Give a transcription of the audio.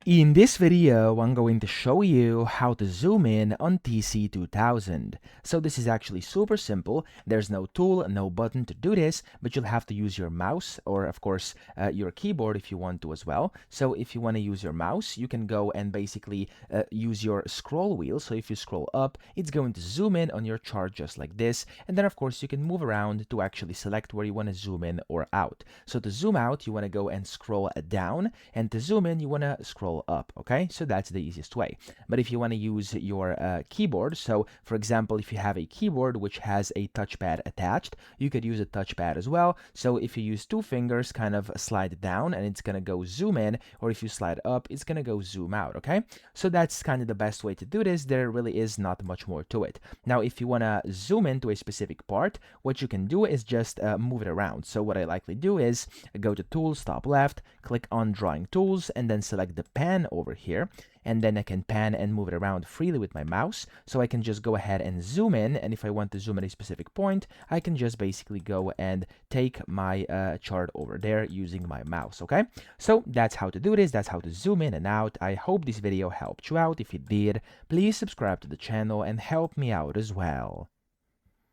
In this video, I'm going to show you how to zoom in on TC2000. So this is actually super simple. There's no tool, no button to do this, but you'll have to use your mouse or of course your keyboard if you want to as well. So if you want to use your mouse, you can go and basically use your scroll wheel. So if you scroll up, it's going to zoom in on your chart just like this. And then of course you can move around to actually select where you want to zoom in or out. So to zoom out, you want to go and scroll down, and to zoom in, you want to scroll up. Okay, so that's the easiest way. But if you want to use your keyboard, so for example, if you have a keyboard which has a touchpad attached, you could use a touchpad as well. So if you use two fingers, kind of slide down and it's gonna go zoom in, or if you slide up, it's gonna go zoom out. Okay, so that's kind of the best way to do this. There really is not much more to it. Now if you want to zoom into a specific part, what you can do is just move it around. So what I likely do is go to Tools, top left, click on Drawing Tools, and then select the pan over here, and then I can pan and move it around freely with my mouse. So I can just go ahead and zoom in, and if I want to zoom at a specific point, I can just basically go and take my chart over there using my mouse. Okay, so that's how to do this. That's how to zoom in and out. I hope this video helped you out. If it did, please subscribe to the channel and help me out as well.